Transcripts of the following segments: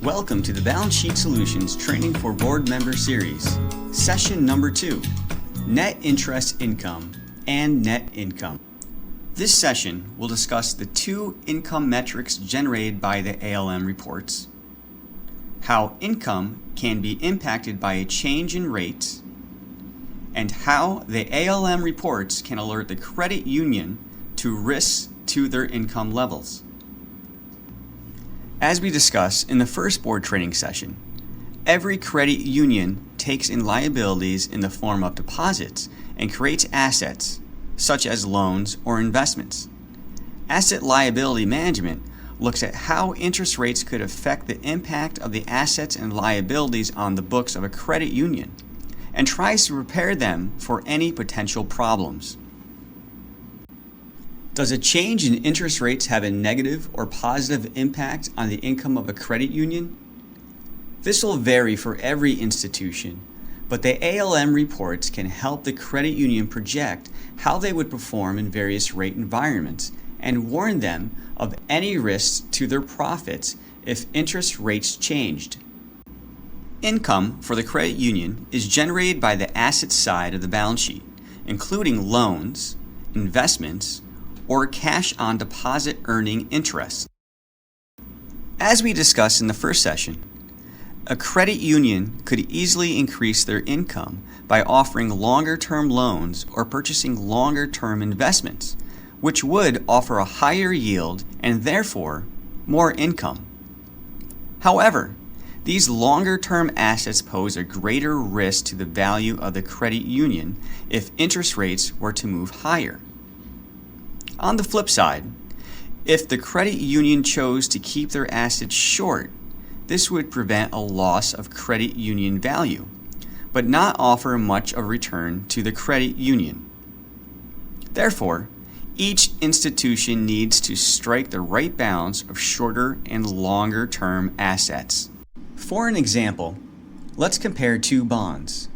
Welcome to the Balance Sheet Solutions Training for Board Member Series, Session Number 2, Net Interest Income and Net Income. This session will discuss the two income metrics generated by the ALM reports, how income can be impacted by a change in rates, and how the ALM reports can alert the credit union to risks to their income levels. As we discussed in the first board training session, every credit union takes in liabilities in the form of deposits and creates assets, such as loans or investments. Asset liability management looks at how interest rates could affect the impact of the assets and liabilities on the books of a credit union and tries to prepare them for any potential problems. Does a change in interest rates have a negative or positive impact on the income of a credit union? This will vary for every institution, but the ALM reports can help the credit union project how they would perform in various rate environments and warn them of any risks to their profits if interest rates changed. Income for the credit union is generated by the asset side of the balance sheet, including loans, investments, or cash on deposit earning interest. As we discussed in the first session, a credit union could easily increase their income by offering longer-term loans or purchasing longer-term investments, which would offer a higher yield and therefore more income. However, these longer-term assets pose a greater risk to the value of the credit union if interest rates were to move higher. On the flip side, if the credit union chose to keep their assets short, this would prevent a loss of credit union value, but not offer much of a return to the credit union. Therefore, each institution needs to strike the right balance of shorter and longer term assets. For an example, let's compare two bonds.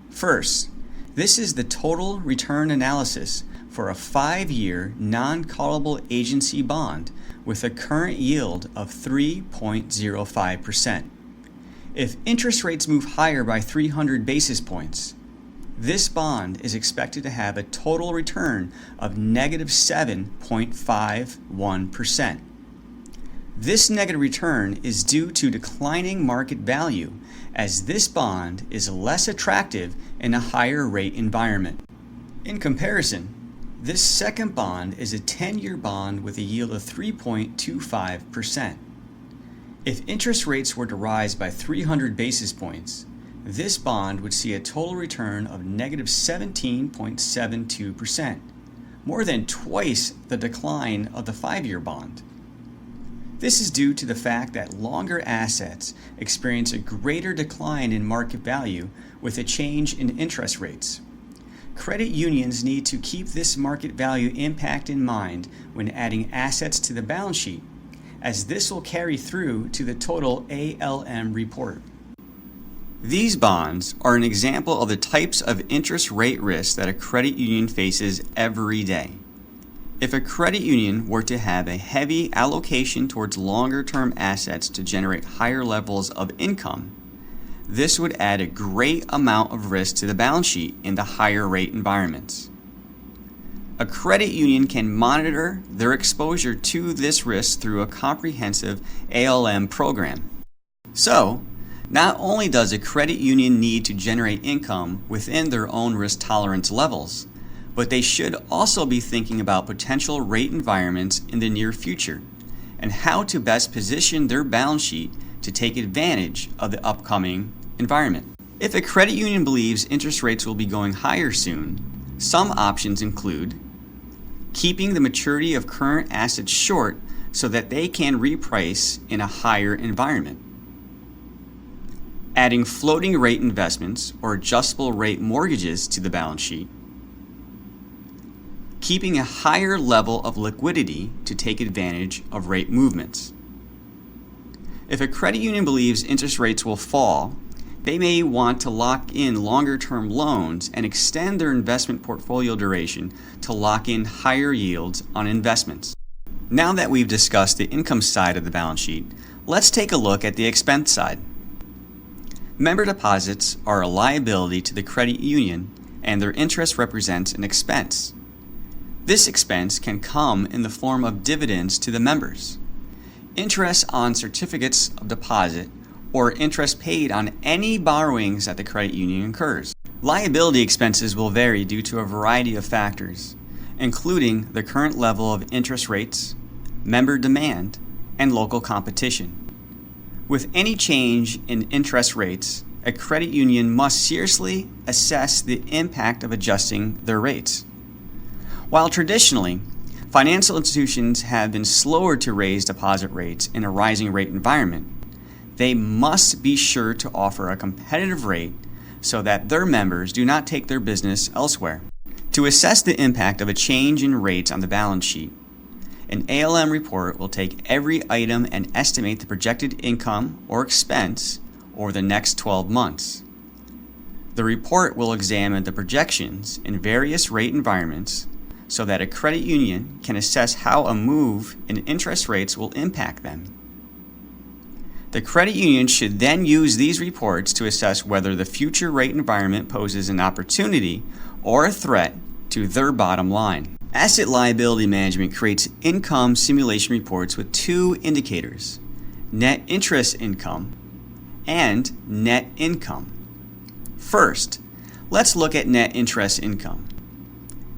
First, this is the total return analysis for a 5-year non-callable agency bond with a current yield of 3.05%. If interest rates move higher by 300 basis points, this bond is expected to have a total return of negative 7.51%. This negative return is due to declining market value, as this bond is less attractive in a higher rate environment. In comparison, this second bond is a 10-year bond with a yield of 3.25%. If interest rates were to rise by 300 basis points, this bond would see a total return of negative 17.72%, more than twice the decline of the 5-year bond. This is due to the fact that longer assets experience a greater decline in market value with a change in interest rates. Credit unions need to keep this market value impact in mind when adding assets to the balance sheet, as this will carry through to the total ALM report. These bonds are an example of the types of interest rate risks that a credit union faces every day. If a credit union were to have a heavy allocation towards longer-term assets to generate higher levels of income, this would add a great amount of risk to the balance sheet in the higher rate environments. A credit union can monitor their exposure to this risk through a comprehensive ALM program. So, not only does a credit union need to generate income within their own risk tolerance levels, but they should also be thinking about potential rate environments in the near future and how to best position their balance sheet to take advantage of the upcoming environment. If a credit union believes interest rates will be going higher soon, some options include keeping the maturity of current assets short so that they can reprice in a higher environment, adding floating rate investments or adjustable rate mortgages to the balance sheet, keeping a higher level of liquidity to take advantage of rate movements. If a credit union believes interest rates will fall, they may want to lock in longer-term loans and extend their investment portfolio duration to lock in higher yields on investments. Now that we've discussed the income side of the balance sheet, Let's take a look at the expense side. Member deposits are a liability to the credit union, and their interest represents an expense. This expense can come in the form of dividends to the members, interest on certificates of deposit, or interest paid on any borrowings that the credit union incurs. Liability expenses will vary due to a variety of factors, including the current level of interest rates, member demand, and local competition. With any change in interest rates, a credit union must seriously assess the impact of adjusting their rates. While traditionally, financial institutions have been slower to raise deposit rates in a rising rate environment, they must be sure to offer a competitive rate so that their members do not take their business elsewhere. To assess the impact of a change in rates on the balance sheet, an ALM report will take every item and estimate the projected income or expense over the next 12 months. The report will examine the projections in various rate environments so that a credit union can assess how a move in interest rates will impact them. The credit union should then use these reports to assess whether the future rate environment poses an opportunity or a threat to their bottom line. Asset liability management creates income simulation reports with two indicators: net interest income and net income. First, let's look at net interest income.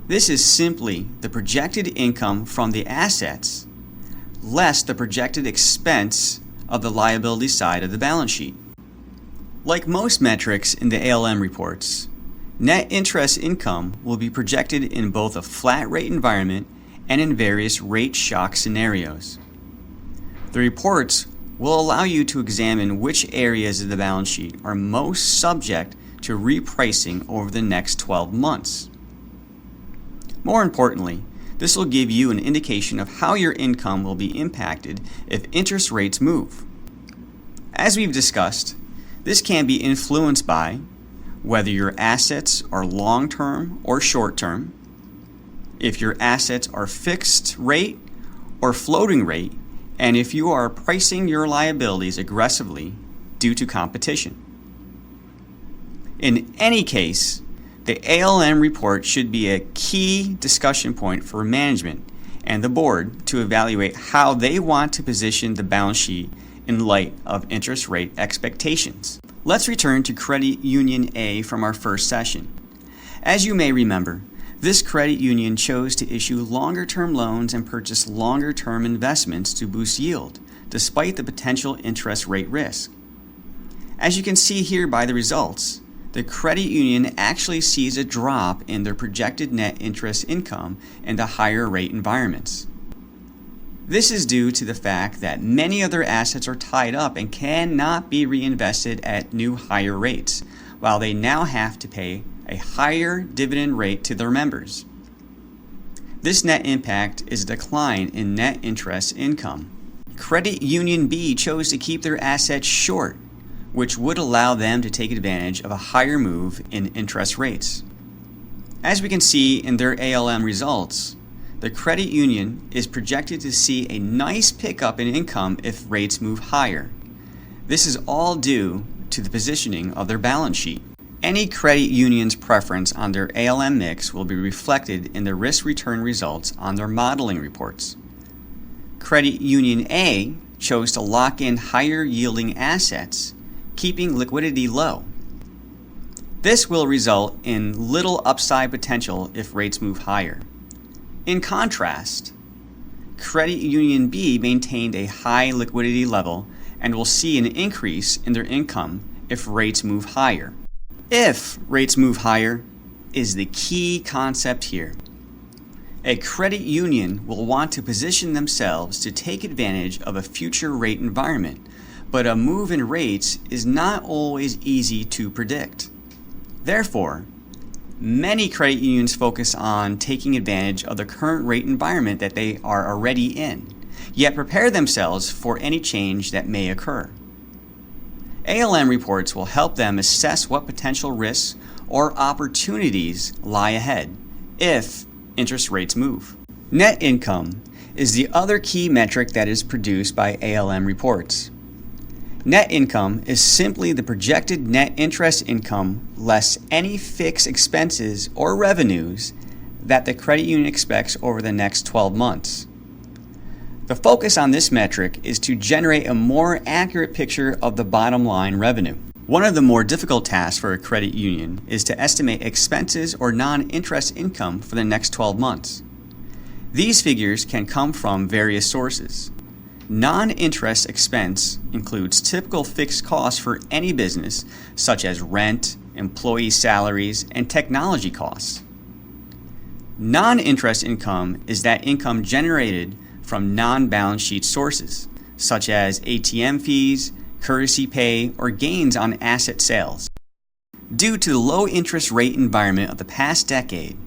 This is simply the projected income from the assets less the projected expense of the liability side of the balance sheet. Like most metrics in the ALM reports, net interest income will be projected in both a flat rate environment and in various rate shock scenarios. The reports will allow you to examine which areas of the balance sheet are most subject to repricing over the next 12 months. More importantly, this will give you an indication of how your income will be impacted if interest rates move. As we've discussed, this can be influenced by whether your assets are long-term or short-term, if your assets are fixed rate or floating rate, and if you are pricing your liabilities aggressively due to competition. In any case, the ALM report should be a key discussion point for management and the board to evaluate how they want to position the balance sheet in light of interest rate expectations. Let's return to Credit Union A from our first session. As you may remember, this credit union chose to issue longer-term loans and purchase longer-term investments to boost yield, despite the potential interest rate risk. As you can see here by the results, the credit union actually sees a drop in their projected net interest income in the higher rate environments. This is due to the fact that many of their assets are tied up and cannot be reinvested at new higher rates, while they now have to pay a higher dividend rate to their members. This net impact is a decline in net interest income. Credit Union B chose to keep their assets short, which would allow them to take advantage of a higher move in interest rates. As we can see in their ALM results, the credit union is projected to see a nice pickup in income if rates move higher. This is all due to the positioning of their balance sheet. Any credit union's preference on their ALM mix will be reflected in the risk-return results on their modeling reports. Credit Union A chose to lock in higher-yielding assets, keeping liquidity low. This will result in little upside potential if rates move higher. In contrast, Credit Union B maintained a high liquidity level and will see an increase in their income if rates move higher. If rates move higher is the key concept here. A credit union will want to position themselves to take advantage of a future rate environment, but a move in rates is not always easy to predict. Therefore, many credit unions focus on taking advantage of the current rate environment that they are already in, yet prepare themselves for any change that may occur. ALM reports will help them assess what potential risks or opportunities lie ahead if interest rates move. Net income is the other key metric that is produced by ALM reports. Net income is simply the projected net interest income less any fixed expenses or revenues that the credit union expects over the next 12 months. The focus on this metric is to generate a more accurate picture of the bottom line revenue. One of the more difficult tasks for a credit union is to estimate expenses or non-interest income for the next 12 months. These figures can come from various sources. Non-interest expense includes typical fixed costs for any business, such as rent, employee salaries, and technology costs. Non-interest income is that income generated from non-balance sheet sources, such as ATM fees, courtesy pay, or gains on asset sales. Due to the low interest rate environment of the past decade,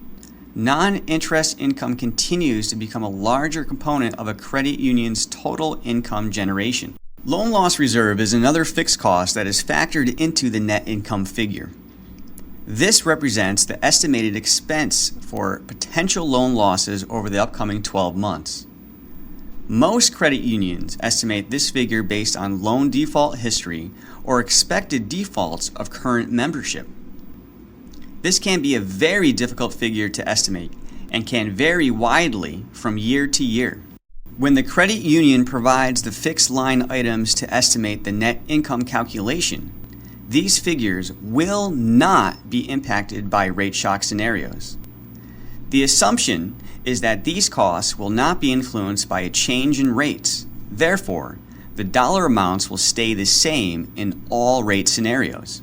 non-interest income continues to become a larger component of a credit union's total income generation. Loan loss reserve is another fixed cost that is factored into the net income figure. This represents the estimated expense for potential loan losses over the upcoming 12 months. Most credit unions estimate this figure based on loan default history or expected defaults of current membership. This can be a very difficult figure to estimate and can vary widely from year to year. When the credit union provides the fixed line items to estimate the net income calculation, these figures will not be impacted by rate shock scenarios. The assumption is that these costs will not be influenced by a change in rates. Therefore, the dollar amounts will stay the same in all rate scenarios.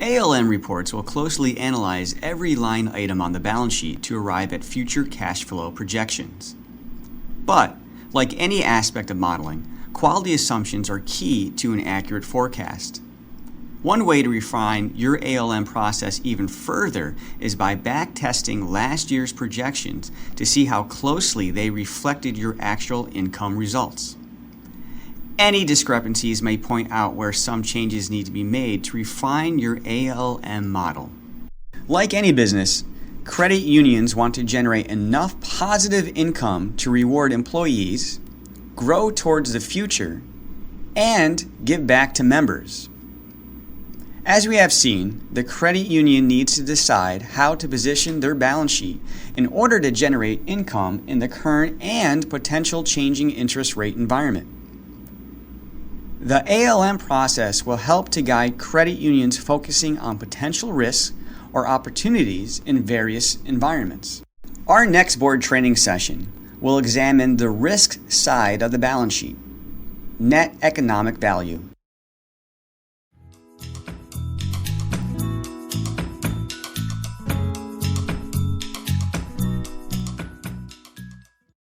ALM reports will closely analyze every line item on the balance sheet to arrive at future cash flow projections. But, like any aspect of modeling, quality assumptions are key to an accurate forecast. One way to refine your ALM process even further is by back-testing last year's projections to see how closely they reflected your actual income results. Any discrepancies may point out where some changes need to be made to refine your ALM model. Like any business, credit unions want to generate enough positive income to reward employees, grow towards the future, and give back to members. As we have seen, the credit union needs to decide how to position their balance sheet in order to generate income in the current and potential changing interest rate environment. The ALM process will help to guide credit unions focusing on potential risks or opportunities in various environments. Our next board training session will examine the risk side of the balance sheet, net economic value.